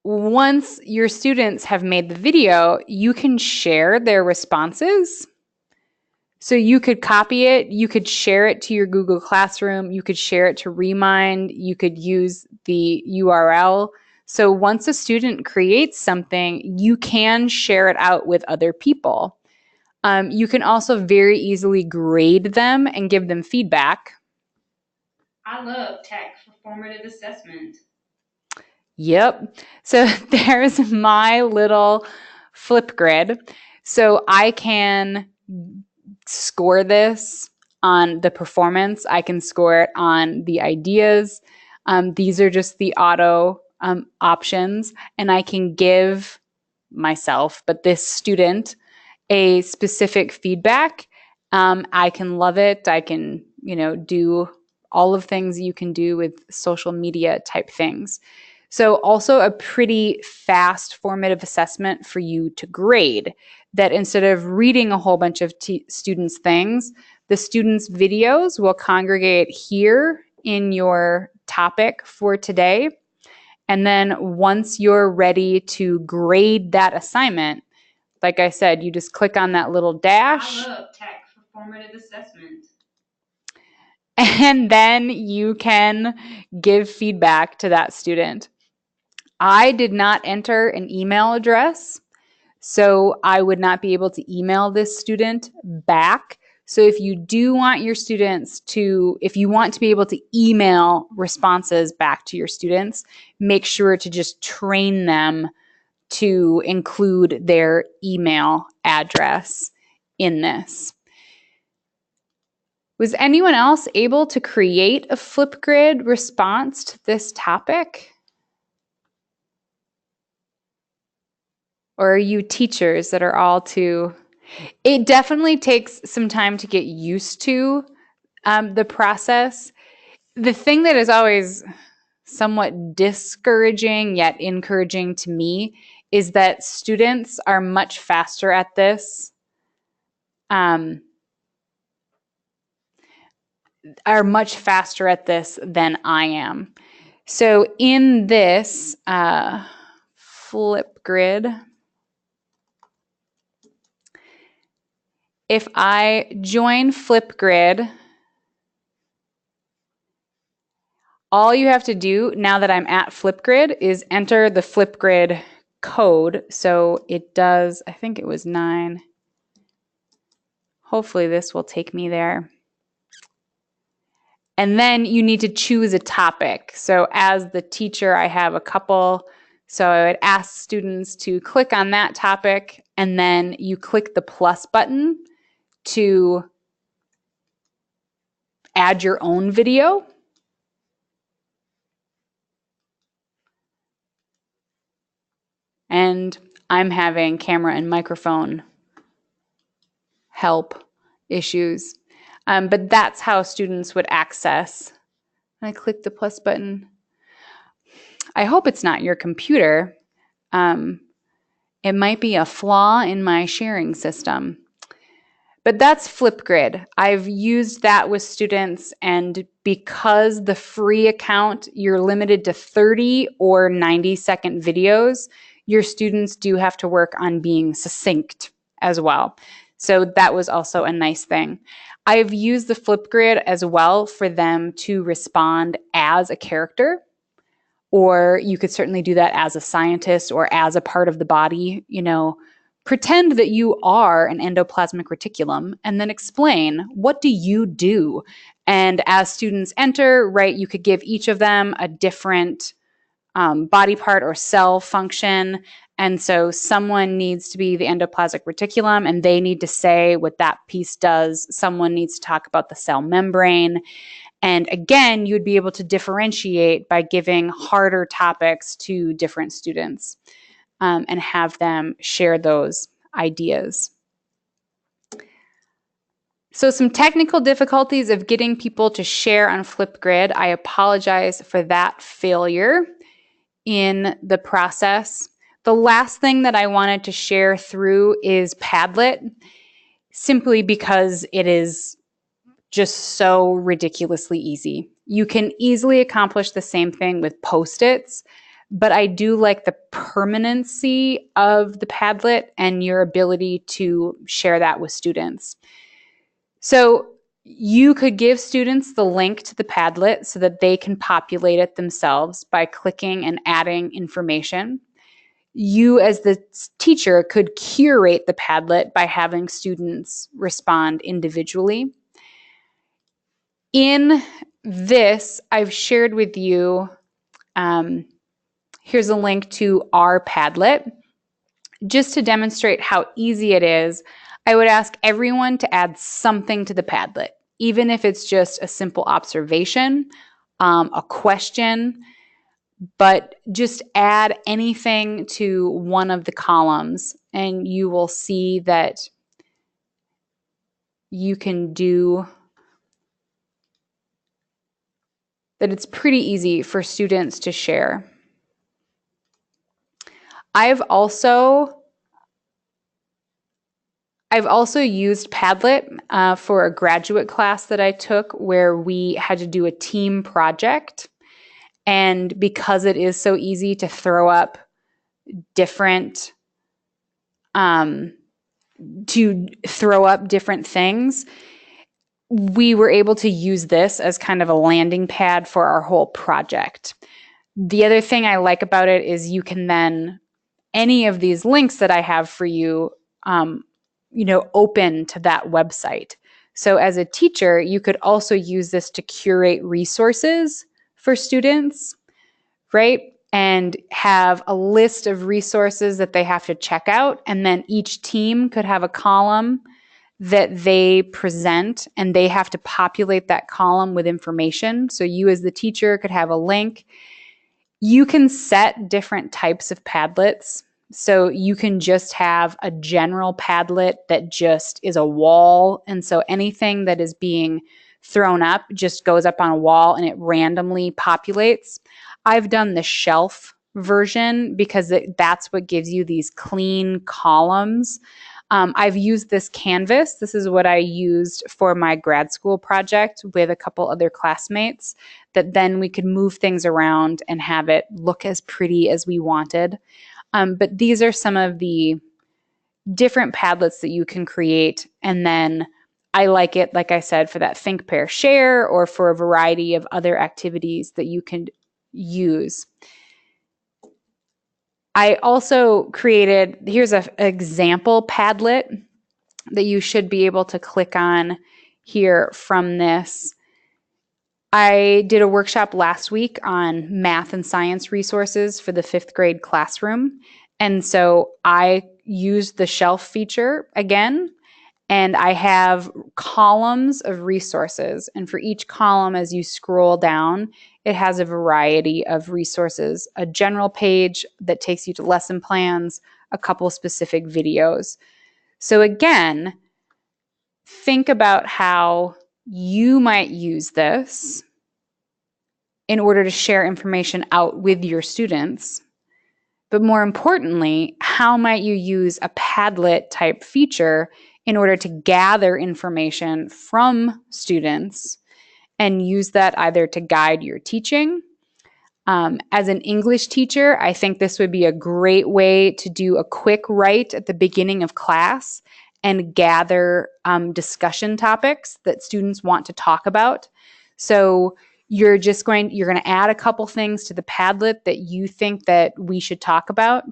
once your students have made the video, you can share their responses. So you could copy it, you could share it to your Google Classroom, you could share it to Remind, you could use the URL. So once a student creates something, you can share it out with other people. You can also very easily grade them and give them feedback. I love tech for formative assessment. Yep. So there's my little Flipgrid. So I can score this on the performance. I can score it on the ideas. These are just the auto options. And I can give myself, but this student, a specific feedback. I can love it. I can, do all of things you can do with social media type things. So also a pretty fast formative assessment for you to grade, that instead of reading a whole bunch of students' things, the students' videos will congregate here in your topic for today. And then once you're ready to grade that assignment, like I said, you just click on that little dash. I love tech for formative assessment. And then you can give feedback to that student. I did not enter an email address, so I would not be able to email this student back. So if you do want your students to, if you want to be able to email responses back to your students, make sure to just train them to include their email address in this. Was anyone else able to create a Flipgrid response to this topic? Or are you teachers that are all too... It definitely takes some time to get used to the process. The thing that is always somewhat discouraging yet encouraging to me is that students are much faster at this. Than I am. So in this Flipgrid, if I join Flipgrid, all you have to do now that I'm at Flipgrid is enter the Flipgrid code. So it does, I think it was 9. Hopefully this will take me there. And then you need to choose a topic. So as the teacher, I have a couple. So I would ask students to click on that topic, and then you click the plus button to add your own video. And I'm having camera and microphone help issues. But that's how students would access. I click the plus button. I hope it's not your computer. It might be a flaw in my sharing system. But that's Flipgrid. I've used that with students, and because the free account, you're limited to 30 or 90-second videos, your students do have to work on being succinct as well. So that was also a nice thing. I've used the FlipGrid as well for them to respond as a character, or you could certainly do that as a scientist or as a part of the body. Pretend that you are an endoplasmic reticulum and then explain, what do you do? And as students enter, right, you could give each of them a different body part or cell function. And so someone needs to be the endoplasmic reticulum and they need to say what that piece does. Someone needs to talk about the cell membrane. And again, you'd be able to differentiate by giving harder topics to different students and have them share those ideas. So some technical difficulties of getting people to share on FlipGrid. I apologize for that failure in the process. The last thing that I wanted to share through is Padlet, simply because it is just so ridiculously easy. You can easily accomplish the same thing with Post-its, but I do like the permanency of the Padlet and your ability to share that with students. So you could give students the link to the Padlet so that they can populate it themselves by clicking and adding information. You, as the teacher, could curate the Padlet by having students respond individually. In this, I've shared with you, here's a link to our Padlet. Just to demonstrate how easy it is, I would ask everyone to add something to the Padlet, even if it's just a simple observation, a question, but just add anything to one of the columns and you will see that you can do that. It's pretty easy for students to share. I've also used Padlet for a graduate class that I took where we had to do a team project. And because it is so easy to throw up different things, we were able to use this as kind of a landing pad for our whole project. The other thing I like about it is you can then, any of these links that I have for you, open to that website. So as a teacher, you could also use this to curate resources for students, right? And have a list of resources that they have to check out. And then each team could have a column that they present and they have to populate that column with information. So you as the teacher could have a link. You can set different types of Padlets. So you can just have a general Padlet that just is a wall. And so anything that is being thrown up just goes up on a wall and it randomly populates. I've done the shelf version because that's what gives you these clean columns. I've used this canvas. This is what I used for my grad school project with a couple other classmates, that then we could move things around and have it look as pretty as we wanted. But these are some of the different Padlets that you can create. And then I like it, like I said, for that think, pair, share, or for a variety of other activities that you can use. I also created, here's an example Padlet that you should be able to click on here from this. I did a workshop last week on math and science resources for the 5th grade classroom. And so I used the shelf feature again, and I have columns of resources. And for each column, as you scroll down, it has a variety of resources, a general page that takes you to lesson plans, a couple specific videos. So again, think about how you might use this in order to share information out with your students. But more importantly, how might you use a Padlet type feature in order to gather information from students and use that either to guide your teaching As an English teacher, I think this would be a great way to do a quick write at the beginning of class and gather discussion topics that students want to talk about. So you're going to add a couple things to the Padlet that you think that we should talk about.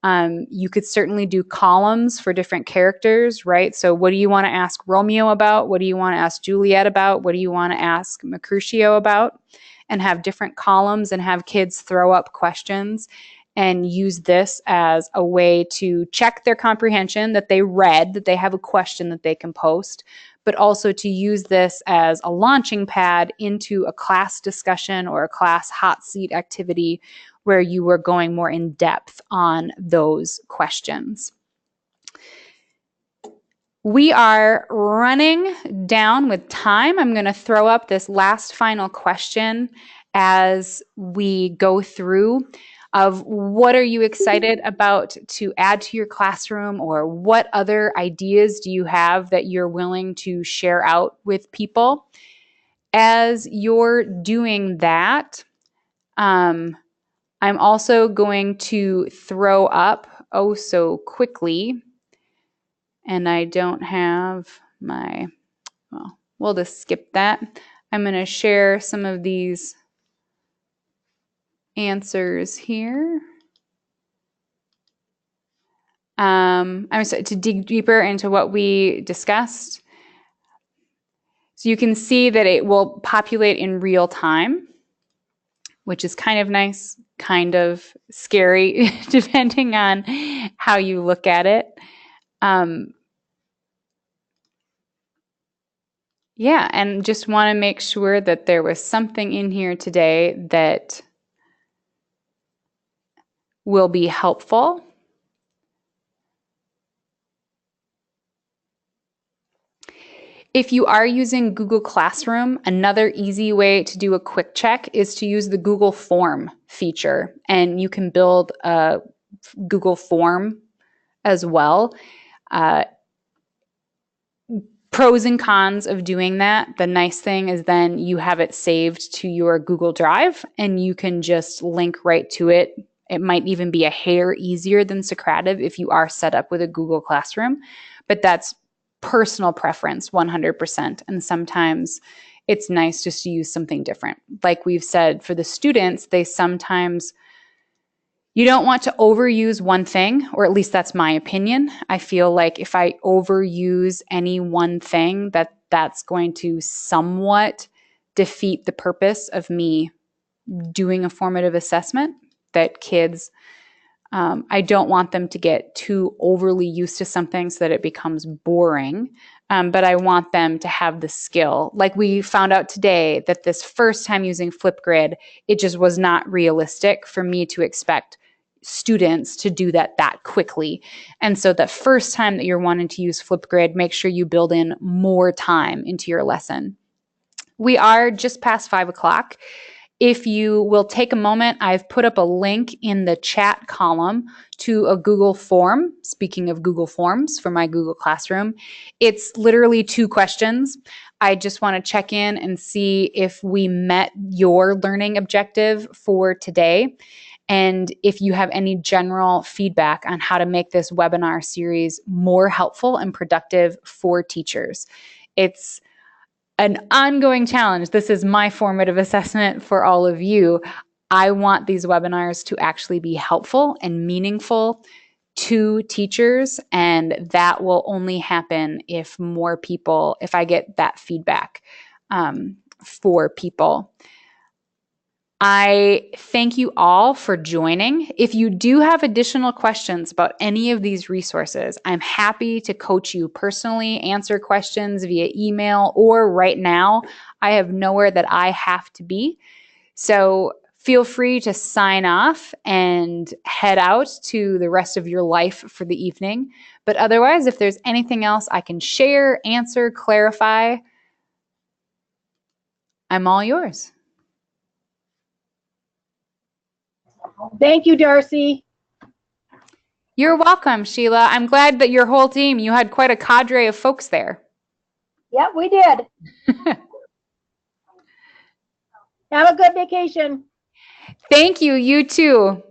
You could certainly do columns for different characters, right? So what do you want to ask Romeo about? What do you want to ask Juliet about? What do you want to ask Mercutio about? And have different columns and have kids throw up questions and use this as a way to check their comprehension, that they read, that they have a question that they can post, but also to use this as a launching pad into a class discussion or a class hot seat activity where you were going more in depth on those questions. We are running down with time. I'm going to throw up this last final question as we go through of what are you excited about to add to your classroom, or what other ideas do you have that you're willing to share out with people? As you're doing that, I'm also going to throw up, oh so quickly, and I don't have my, well, we'll just skip that. I'm going to share some of these answers here. I'm excited to dig deeper into what we discussed. So you can see that it will populate in real time, which is kind of nice, kind of scary, depending on how you look at it. Yeah, and just want to make sure that there was something in here today that will be helpful. If you are using Google Classroom, another easy way to do a quick check is to use the Google Form feature, and you can build a Google Form as well. Pros and cons of doing that. The nice thing is then you have it saved to your Google Drive and you can just link right to it. It might even be a hair easier than Socrative if you are set up with a Google Classroom, but that's personal preference 100%. And sometimes it's nice just to use something different. Like we've said, for the students, you don't want to overuse one thing, or at least that's my opinion. I feel like if I overuse any one thing, that's going to somewhat defeat the purpose of me doing a formative assessment. That kids, I don't want them to get too overly used to something so that it becomes boring. But I want them to have the skill. Like we found out today that this first time using FlipGrid, it just was not realistic for me to expect students to do that quickly. And so the first time that you're wanting to use FlipGrid, make sure you build in more time into your lesson. We are just past 5 o'clock. If you will take a moment, I've put up a link in the chat column to a Google form. Speaking of Google Forms for my Google Classroom, it's literally 2 questions. I just want to check in and see if we met your learning objective for today. And if you have any general feedback on how to make this webinar series more helpful and productive for teachers. It's an ongoing challenge. This is my formative assessment for all of you. I want these webinars to actually be helpful and meaningful to teachers, and that will only happen if I get that feedback for people. I thank you all for joining. If you do have additional questions about any of these resources, I'm happy to coach you personally, answer questions via email, or right now, I have nowhere that I have to be. So feel free to sign off and head out to the rest of your life for the evening. But otherwise, if there's anything else I can share, answer, clarify, I'm all yours. Thank you, Darcy. You're welcome, Sheila. I'm glad that your whole team, you had quite a cadre of folks there. Yep, we did. Have a good vacation. Thank you. You too.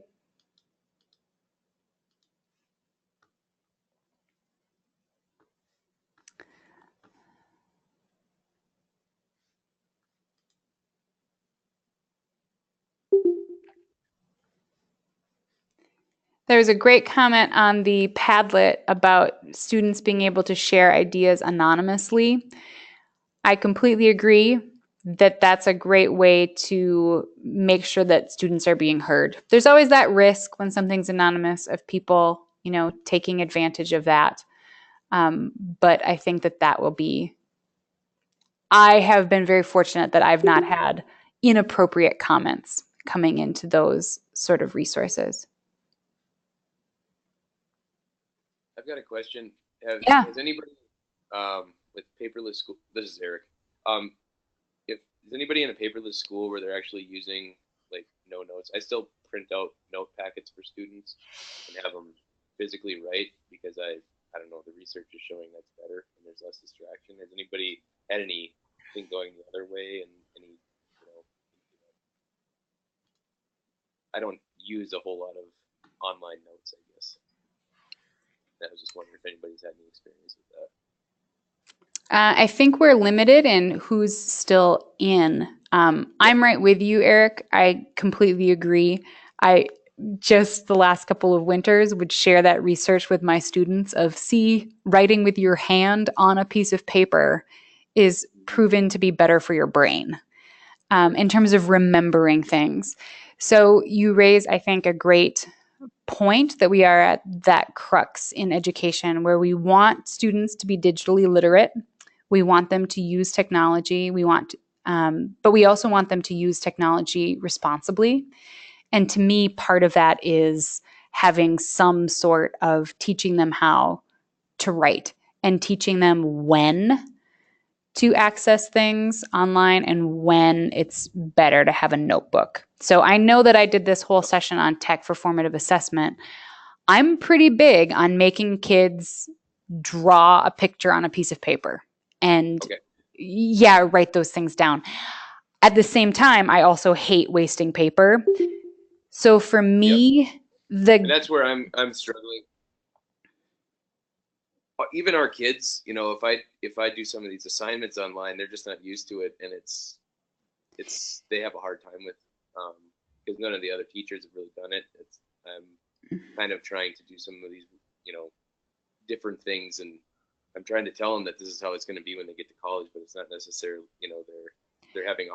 There was a great comment on the Padlet about students being able to share ideas anonymously. I completely agree that that's a great way to make sure that students are being heard. There's always that risk when something's anonymous of people, taking advantage of that. But I think that will be. I have been very fortunate that I've not had inappropriate comments coming into those sort of resources. I've got a question. Yeah. Has anybody with paperless school? This is Eric. Is anybody in a paperless school where they're actually using like no notes? I still print out note packets for students and have them physically write because I don't know, the research is showing that's better and there's less distraction. Has anybody had anything going the other way and any, I don't use a whole lot of online notes, I guess. I was just wondering if anybody's had any experience with that. I think we're limited in who's still in. I'm right with you, Eric. I completely agree. I just the last couple of winters would share that research with my students of writing with your hand on a piece of paper is proven to be better for your brain in terms of remembering things. So you raise, I think, a great point that we are at that crux in education where we want students to be digitally literate. We want them to use technology. But we also want them to use technology responsibly. And to me, part of that is having some sort of teaching them how to write and teaching them when to access things online and when it's better to have a notebook. So I know that I did this whole session on tech for formative assessment. I'm pretty big on making kids draw a picture on a piece of paper and write those things down. At the same time, I also hate wasting paper. So for me, and that's where I'm struggling. Even our kids, if I do some of these assignments online, they're just not used to it, and it's they have a hard time with because none of the other teachers have really done it. I'm kind of trying to do some of these different things, and I'm trying to tell them that this is how it's going to be when they get to college, but it's not necessarily they're having a